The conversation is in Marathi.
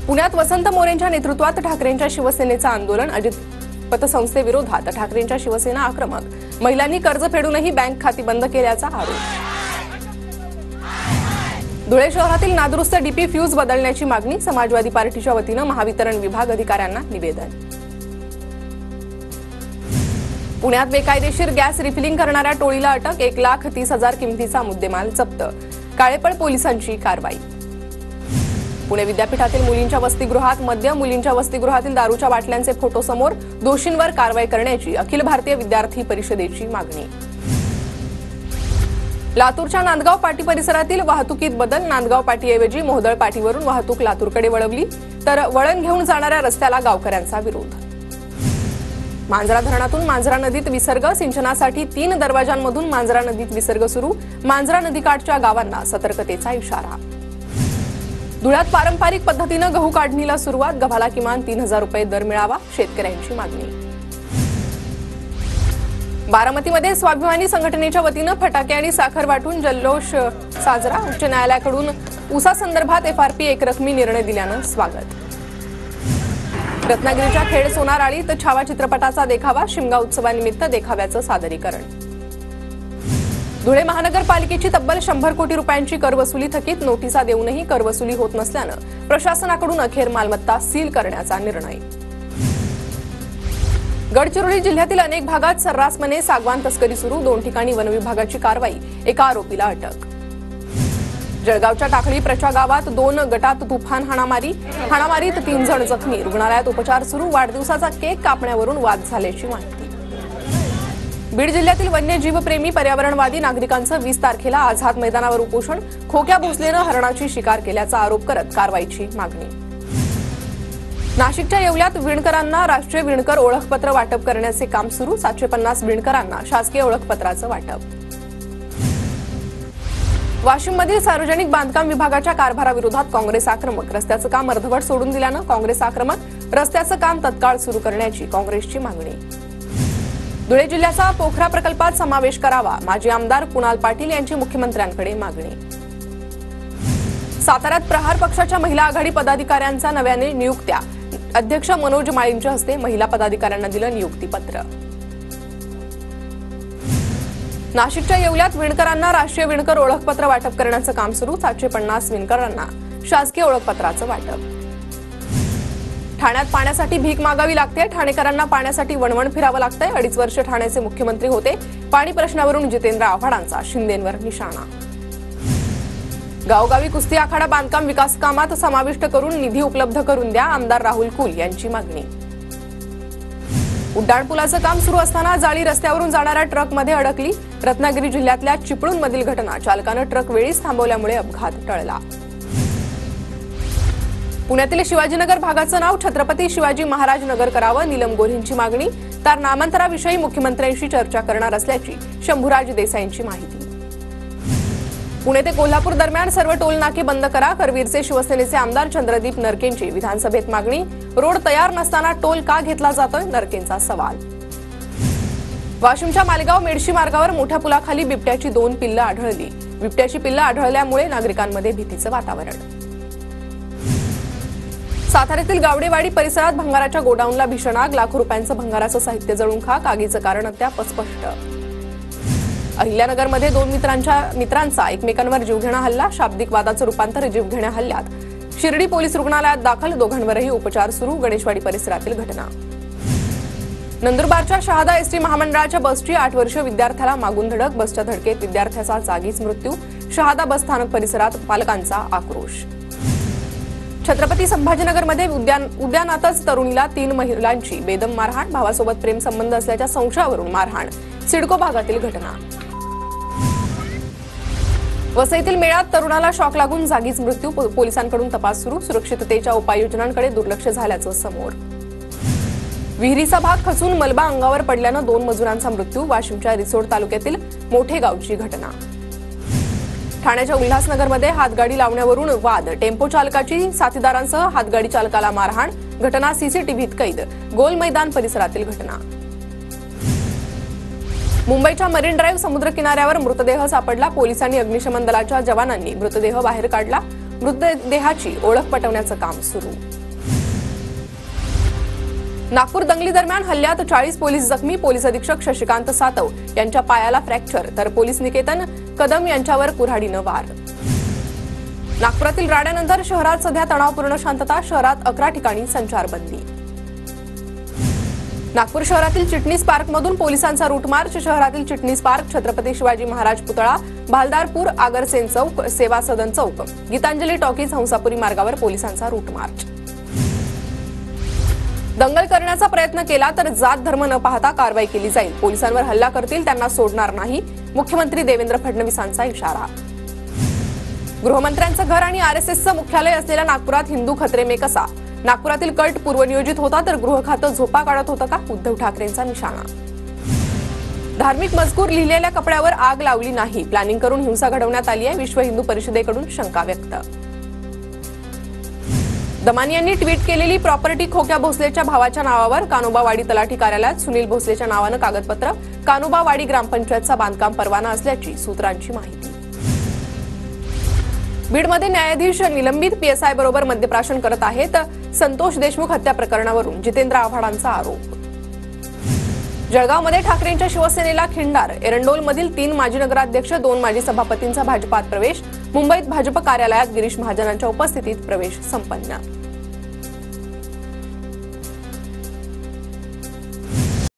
पुण्यात वसंत मोरेंच्या नेतृत्वात ठाकरेंच्या शिवसेनेचं आंदोलन. अजित पतसंस्थेविरोधात ठाकरेंच्या शिवसेना आक्रमक. महिलांनी कर्ज फेडूनही बँक खाती बंद केल्याचा आरोप. धुळे शहरातील नादुरुस्त डीपी फ्यूज बदलण्याची मागणी. समाजवादी पार्टीच्या वतीनं महावितरण विभाग अधिकाऱ्यांना निवेदन. पुण्यात बेकायदेशीर गॅस रिफिलिंग करणाऱ्या टोळीला अटक. 1,30,000 किमतीचा मुद्देमाल जप्त. काळेपड पोलिसांची कारवाई. पुणे विद्यापीठातील मुलींच्या वसतिगृहात मद्य. मुलींच्या वसतिगृहातील दारूच्या बाटल्यांचे फोटो समोर. दोषींवर कारवाई करण्याची अखिल भारतीय विद्यार्थी परिषदेची मागणी. लातूरच्या नांदगाव पाटी परिसरातील वाहतुकीत बदल. नांदगाव पाटीऐवजी मोहदळ पाटीवरून वाहतूक लातूरकडे वळवली, तर वळण घेऊन जाणाऱ्या रस्त्याला गावकऱ्यांचा विरोध. मांजरा धरणातून मांजरा नदीत विसर्ग. सिंचनासाठी 3 दरवाजांमधून मांजरा नदीत विसर्ग सुरू. मांजरा नदीकाठच्या गावांना सतर्कतेचा इशारा. धुळ्यात पारंपरिक पद्धतीनं गहू काढणीला सुरुवात. गव्हाला किमान 3,000 रुपये दर मिळावा, शेतकऱ्यांची मागणी. बारामतीमध्ये स्वाभिमानी संघटनेच्या वतीनं फटाके आणि साखर वाटून जल्लोष साजरा. उच्च न्यायालयाकडून ऊसासंदर्भात FRP एकरकमी निर्णय दिल्यानं स्वागत. रत्नागिरीच्या खेड सोनाराळीत छावा चित्रपटाचा देखावा. शिमगा उत्सवानिमित्त देखाव्याचं सादरीकरण. धुळे महानगरपालिकेची तब्बल 100 कोटी रुपयांची करवसुली थकीत. नोटिसा देऊनही करवसुली होत नसल्यानं प्रशासनाकडून अखेर मालमत्ता सील करण्याचा निर्णय. गडचिरोली जिल्ह्यातील अनेक भागात सर्रासपणे सागवान तस्करी सुरू. 2 ठिकाणी वनविभागाची कारवाई. एका आरोपीला अटक. जळगावच्या टाकळी प्रचा गावात 2 गटात तुफान हाणामारीत 3 जण जखमी. रुग्णालयात उपचार सुरू. वाढदिवसाचा केक कापण्यावरून वाद झाल्याची माहिती. बीड जिल्ह्यातील वन्यजीवप्रेमी पर्यावरणवादी नागरिकांचं 20 तारखेला आझाद मैदानावर उपोषण. खोक्या भोसलेनं हरणाची शिकार केल्याचा आरोप करत कारवाईची मागणी. नाशिकच्या येवल्यात विणकरांना राष्ट्रीय विणकर ओळखपत्र वाटप करण्याचे काम सुरू. 750 विणकरांना शासकीय ओळखपत्राचं वाटप. वाशिममधील सार्वजनिक बांधकाम विभागाच्या कारभाराविरोधात काँग्रेस आक्रमक. रस्त्याचं काम अर्धवट सोडून दिल्यानं काँग्रेस आक्रमक. रस्त्याचं काम तत्काळ सुरू करण्याची काँग्रेसची मागणी. धुळे जिल्ह्याचा पोखरा प्रकल्पात समावेश करावा. माजी आमदार कुणाल पाटील यांची मुख्यमंत्र्यांकडे मागणी. साताऱ्यात प्रहार पक्षाच्या महिला आघाडी पदाधिकाऱ्यांचा नव्याने नियुक्त्या. अध्यक्ष मनोज माळींच्या हस्ते महिला पदाधिकाऱ्यांना दिलं नियुक्तीपत्र. नाशिकच्या येवल्यात विणकरांना राष्ट्रीय विणकर ओळखपत्र वाटप करण्याचं काम सुरू. 750 विणकरांना शासकीय ओळखपत्राचं वाटप. ठाण्यात पाण्यासाठी भीक मागावी लागते. ठाणेकरांना पाण्यासाठी वणवण फिरावं लागतंय. 2.5 वर्ष ठाण्याचे मुख्यमंत्री होते. पाणी प्रश्नावरून जितेंद्र आव्हाडांचा शिंदेंवर निशाणा. गावोगावी कुस्ती आखाडा बांधकाम विकास कामात समाविष्ट करून निधी उपलब्ध करून द्या. आमदार राहुल कुल यांची मागणी. उड्डाणपुलाचं काम सुरू असताना जाळी रस्त्यावरून जाणाऱ्या ट्रकमध्ये अडकली. रत्नागिरी जिल्ह्यातल्या चिपळूणमधील घटना. चालकानं ट्रक वेळीच थांबवल्यामुळे अपघात टळला. पुण्यातील शिवाजीनगर भागाचं नाव छत्रपती शिवाजी महाराज नगर करावं. नीलम गोऱ्हेंची मागणी. तर नामांतराविषयी मुख्यमंत्र्यांशी चर्चा करणार असल्याची शंभूराज देसाईंची माहिती. पुणे ते कोल्हापूर दरम्यान सर्व टोल नाके बंद करा. करवीरचे शिवसेनेचे आमदार चंद्रदीप नरकेंची विधानसभेत मागणी. रोड तयार नसताना टोल का घेतला जातोय, नरकेंचा सवाल. वाशिमच्या मालेगाव मेडशी मार्गावर मोठ्या पुलाखाली बिबट्याची 2 पिल्लं आढळली. बिबट्याची पिल्लं आढळल्यामुळे नागरिकांमध्ये भीतीचं वातावरण. साताऱ्यातील गावडेवाडी परिसरात भंगाराच्या गोडाऊनला भीषण आग. लाखो रुपयांचं भंगाराचं साहित्य जळून खाक. आगीचं कारण अद्याप अस्पष्ट. अहिल्यानगरमध्ये 2 मित्रांचा एकमेकांवर जीवघेणा हल्ला. शाब्दिक वादाचं रूपांतर जीवघेण्या हल्ल्यात. शिर्डी पोलीस रुग्णालयात दाखल. दोघांवरही उपचार सुरू. गणेशवाडी परिसरातील घटना. नंदुरबारच्या शहादा एसटी महामंडळाच्या बसची 8 वर्षीय विद्यार्थ्याला मागून धडक. बसच्या धडकेत विद्यार्थ्याचा जागीच मृत्यू. शहादा बस स्थानक परिसरात पालकांचा आक्रोश. छत्रपती संभाजीनगरमध्ये उद्यानातच तरुणीला 3 महिलांची बेदम मारहाण. भावासोबत प्रेम संबंध असल्याच्या संशयावरून मारहाण. सिडको भागातील घटना. वसईतील मेळ्यात तरुणाला शॉक लागून जागीच मृत्यू. पोलिसांकडून तपास सुरू. सुरक्षिततेच्या उपाययोजनांकडे दुर्लक्ष झाल्याचं समोर. विहिरीचा भाग खचून मलबा अंगावर पडल्यानं 2 मजुरांचा मृत्यू. वाशिमच्या रिसोड तालुक्यातील मोठे गावची घटना. ठाण्याच्या उल्हासनगरमध्ये हातगाडी लावण्यावरून वाद. टेम्पो चालकाची साथीदारांसह हातगाडी चालकाला मारहाण. घटना सीसीटीव्हीत कैद. गोल मैदान परिसरातील घटना. मुंबईच्या मरीन ड्राईव्ह समुद्र किनाऱ्यावर मृतदेह सापडला. पोलिसांनी अग्निशमन दलाच्या जवानांनी मृतदेह बाहेर काढला. मृतदेहाची ओळख पटवण्याचं काम सुरू. नागपूर दंगली दरम्यान हल्ल्यात 40 पोलीस जखमी, पोलीस अधीक्षक शशिकांत सातव यांच्या पायाला फ्रॅक्चर तर पोलीस निकेतन कदम यांच्यावर कुऱ्हाडीनं वार. नागपुरातील राड्यानंतर शहरात सध्या तणावपूर्ण शांतता, शहरात 11 ठिकाणी संचारबंदी. नागपूर शहरातील चिटणीस पार्कमधून पोलिसांचा रूट मार्च. शहरातील चिटणीस पार्क, छत्रपती शिवाजी महाराज पुतळा, भालदारपूर, आगरसेन चौक, सेवा सदन चौक, गीतांजली टॉकीज, हंसापुरी मार्गावर पोलिसांचा रूट मार्च. दंगल करण्याचा प्रयत्न केला तर जात धर्म न पाहता कारवाई केली जाईल. पोलिसांवर हल्ला करतील त्यांना सोडणार नाही, मुख्यमंत्री देवेंद्र फडणवीसांचा इशारा. गृहमंत्र्यांचं घर आणि आरएसएसचं मुख्यालय असलेल्या नागपुरात हिंदू खतरे में कसा. नागपुरातील कट पूर्वनियोजित होता तर गृह खातं झोपा काढत होतं का, उद्धव ठाकरेंचा निशाणा. धार्मिक मजकूर लिहिलेल्या कपड्यावर आग लावली नाही, प्लॅनिंग करून हिंसा घडवण्यात आली आहे, विश्व हिंदू परिषदेकडून शंका व्यक्त. दमानी यांनी ट्विट केलेली प्रॉपर्टी खोक्या भोसलेच्या भावाच्या नावावर. कानोबावाडी तलाठी कार्यालयात सुनील भोसलेच्या नावानं कागदपत्र. कानोबावाडी ग्रामपंचायतचा बांधकाम परवाना असल्याची सूत्रांची माहिती. बीडमध्ये न्यायाधीश निलंबित, पीएसआय बरोबर मद्यप्राशन करत आहेत. संतोष देशमुख हत्या प्रकरणावरून जितेंद्र आव्हाडांचा आरोप. जळगावमध्ये ठाकरेंच्या शिवसेनेला खिंडार. एरंडोलमधील 3 माजी नगराध्यक्ष, 2 माजी सभापतींचा भाजपात प्रवेश. मुंबईत भाजप कार्यालयात गिरीश महाजनांच्या उपस्थितीत प्रवेश संपन्न.